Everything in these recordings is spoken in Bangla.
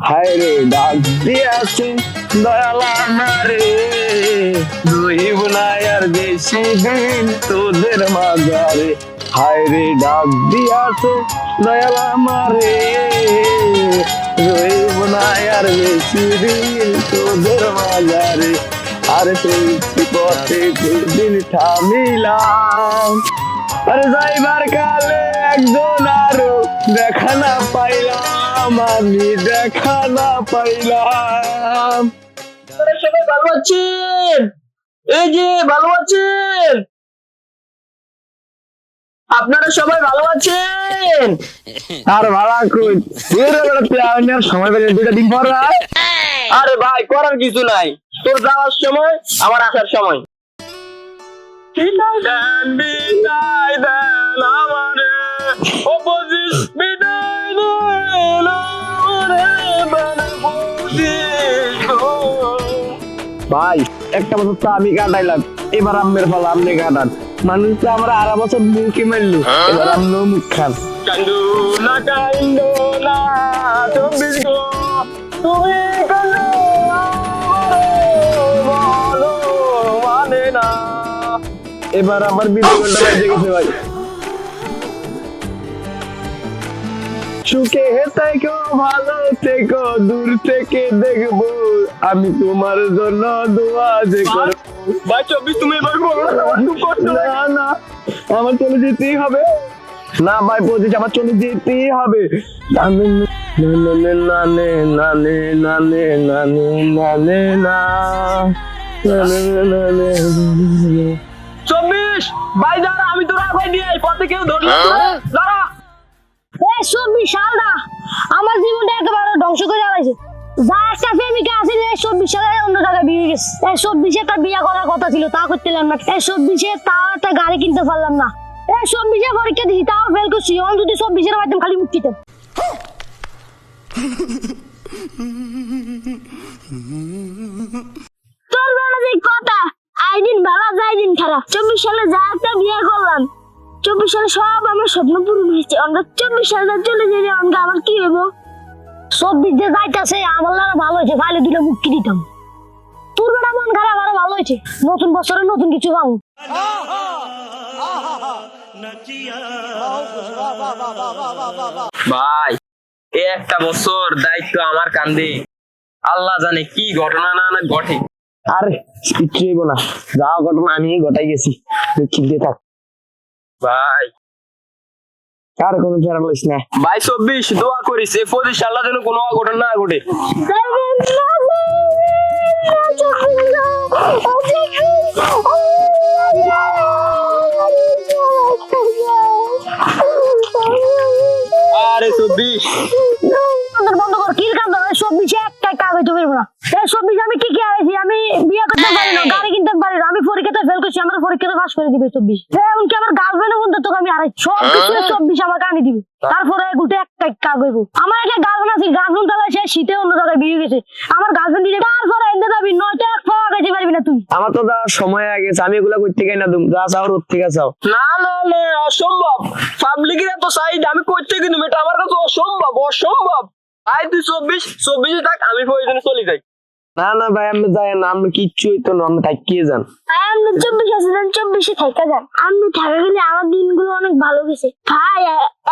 হায় রে ডাক দিয়াছে দয়ালা মারে, রইব না আর বেশি দিন তোদের মাঝারে। হায় রে ডাক দিয়াছে দয়ালা মারে, রইব না আর বেশি দিন তোদের মাঝারে। আরে চলছি পথে দিন থামিলাম, আরে যাইবার কালে একজন আরো দেখা না পাইলাম, আমি দেখা না পাইলাম। সবাই ভালো আছেন? এই যে ভালো আছেন? আপনারা সবাই ভালো আছেন? আর ভাড়া কই সময় পেলে দুটা দিন পর আরে ভাই করার কিছু নাই, তোর যাওয়ার সময় আমার আসার সময়। দেন বিদায় দেন আমারে, অপোজিট বিদায় দেন আমারে, বানা বুঝিস গো। ভাই একটা বছর তো আমি কাটাইলাম, এবার আমের ফল আপনি কাটান। মানুষ তো আমরা আড়া বছর মুখে মারলো, এবার আপনিও মুখ খান। কান্দু না কান্দু না চব্বিশ গো, তুমি কান্দু ভালো মানে না। এবার আমার বিদায় ঘন্টা বেজে গেছে ভাই। সুখে থেকো ভালো থেকো, দূর থেকে দেখবো আমি তোমার জন্য দোয়া যে করবো। ভাই 24 তুমি এবার বলো না, আমার খুব কষ্ট লাগে। না না আমার চলে যেতেই হবে, না ভাই 25 আমার চলে যেতেই হবে। নানে নানে নানে নানে নানে নানে নানে না নানে নানে। 24 ভাই দাঁড়া, আমি তোর আগে দিয়ে এই পথে কেউ ধরলো দাঁড়া। এই 24 সালটা আমার জীবনটা একেবারে ধ্বংস করে ফেলেছে। যা একটা প্রেমিকা আছে, এই 24 সালে অন্য জায়গায় বিয়ে গেছে। এই 24 তার বিয়ে করার কথা ছিল, তা করতে পারলাম না। এই 24 তাও একটা গাড়ি কিনতে পারলাম না। এই 24 পরীক্ষা দিছি, তাও ফেল করছি। অন যদি 24 পাইতাম খালি মুখ দিতাম। তোর বেলা যে কথা, আইদিন ভালো যাই দিন খারাপ। 24 সালে যা একটা বিয়ে করলাম, 24 সালে সব আমার স্বপ্ন পূরণ হয়েছে। আমরা 24 সালে চলে যাই, আমরা আবার কি হইব? 24 যে যাইতাছে আমার লাগা ভালো হয়েছে, ফাইলে দুটো মুক্তি দিতাম। তোর বেলা মন খারাপ, আরো ভালো হয়েছে। নতুন বছরে নতুন কিছু পাবো। ভাই এই একটা বছর দায়িত্ব আমার কাঁধে, আল্লাহ জানে কি ঘটনা না না ঘটে। আর কিচ্ছু হইব না, যা ঘটনা আমি ঘটাই গেছি, ঠিক দিয়ে থাক ভাই আর কোনো ফেরা লইস না। ভাই 24 দোয়া করিস এই 25 সালে যেন কোনো অঘটন না ঘটে। আরে 24 বন্ধ কর, কি কাম? 24 একটা কাগজ জমে না। এই 24 আমি কি কি আইছি? আমি বিয়ে করতে পারি না, গাড়ি কিনতে পারি না, আমি পরীক্ষাতে ফেল করছি, আমার পরীক্ষাতে পাস করে দিবে 24। এমনকি আমার গার্লফ্রেন্ড বন্ধু তোকে আমি আড়াই সব কিছু 24 আমার কানে দিবে। তারপরে গুটে একটা কাগজ। আমার একটা গার্লফ্রেন্ড আছে, গার্লফ্রেন্ড তাহলে সে শীতে অন্য জায়গায় বিয়ে গেছে। আমার গার্লফ্রেন্ড দিলে তারপরে এনে যাবি, নয়তো এক পাওয়া গেছে পারবি না তুই। আমার তো যাওয়ার সময় আগে গেছে, আমি এগুলা করতে গাই না দুম, যা চাও ওর থেকে চাও। না না না অসম্ভব, পাবলিকের এত সাইড আমি করতে কিন্তু এটা আমার কাছে অসম্ভব অসম্ভব। ভাই তুই 24 থাক, আমি প্রয়োজনে চলে যাই। না না ভাই আমি যাই না, আমরা কিচ্ছু হইতো না, আমরা থাকিয়ে যান। আমি 24 আসলাম, 24 থাকা যান। আমি থাকা গেলে আমার দিনগুলো অনেক ভালো গেছে ভাই।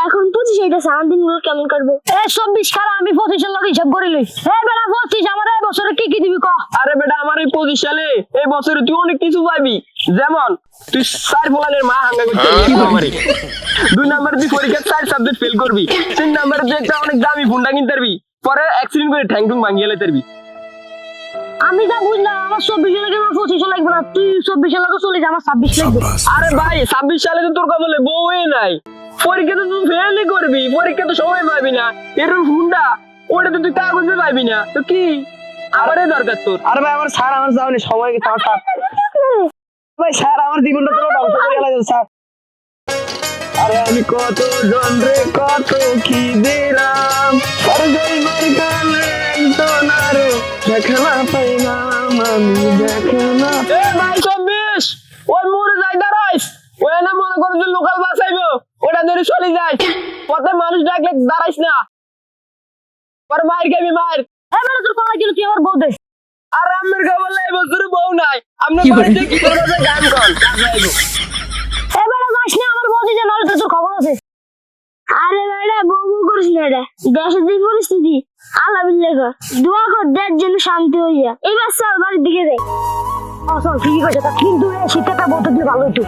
এখন 25 আইতাছে, আমার দিনগুলো কেমন কাটবো? 24 খারাপ, আমি 25 এর লগে হিসাব করে লই। বেটা 25 আমার এই বছরে কি কি দিবি ক? আরে বেটা আমার এই 25 সালে এই বছরে তুই অনেক কিছু পাবি, যেমন তুই 4 ফলানের মা হাঙ্গা করতে পারবি, 2 নম্বরে তুই পরীক্ষায় 4 সাবজেক্ট ফেল করবি, 3 নম্বরে তুই একটা অনেক দামি ফোনটা কিনতে পারবি, পরে অ্যাক্সিডেন্ট করে ঠ্যাং টুং ভাঙিয়ে লাইতে পারবি। আমি যা বুঝলাম আমার 24 লাগে, আমার 25 লাগবে না। তুই 24 লাগে চলে যা, আমার 26 লাগবে। আরে ভাই 26 সালে তো তোর কপালে বউই নাই, পরীক্ষা তো তুই ফেলই করবি, পরীক্ষা তো সময় পাবি না, এর ফোনটা ওটা তো তুই কাগজে পাবি না, তো কি আমারই দরকার তোর। আরে ভাই আমার স্যার, আমার যাওনি সময় গেছে আমার স্যার। ভাই স্যার আমার জীবনটা তো ধ্বংস করে গেল স্যার। আরে আমি কত জন রে কত কি দিলাম, আরে যাইবার কালে একজন আরো দেখা না পাইলাম, আমি দেখা না। এ ভাই 24 ওই মোড়ে যাই দাঁড়াইস, ওই না মনে করো যে লোকাল বাস আইবো, ওটা ধরে চলে যাই, পথে মানুষ ডাকলে দাঁড়াইস না। পরে মায়ের খাবি মায়ের। এবারে তোর কলা গেল তুই আমার বউ দে। আর আমের খবর এই বছর বউ নাই, আপনার বাড়িতে কি করবে যে গান কর এবারে যাস না আমার বউ দিতে, নাহলে তোর খবর আছে। আরে বেটা বউ বউ করিস না, এটা দেশের যে পরিস্থিতি আল্লাহ বিল্লাহ কর, দোয়া কর দেশ যেন শান্তি হয়ে যায়। এবার চল বাড়ির দিকে যাই। চল ঠিকই কইছে, কিন্তু শীতটা বউ তো দিয়ে ভালো হইতো।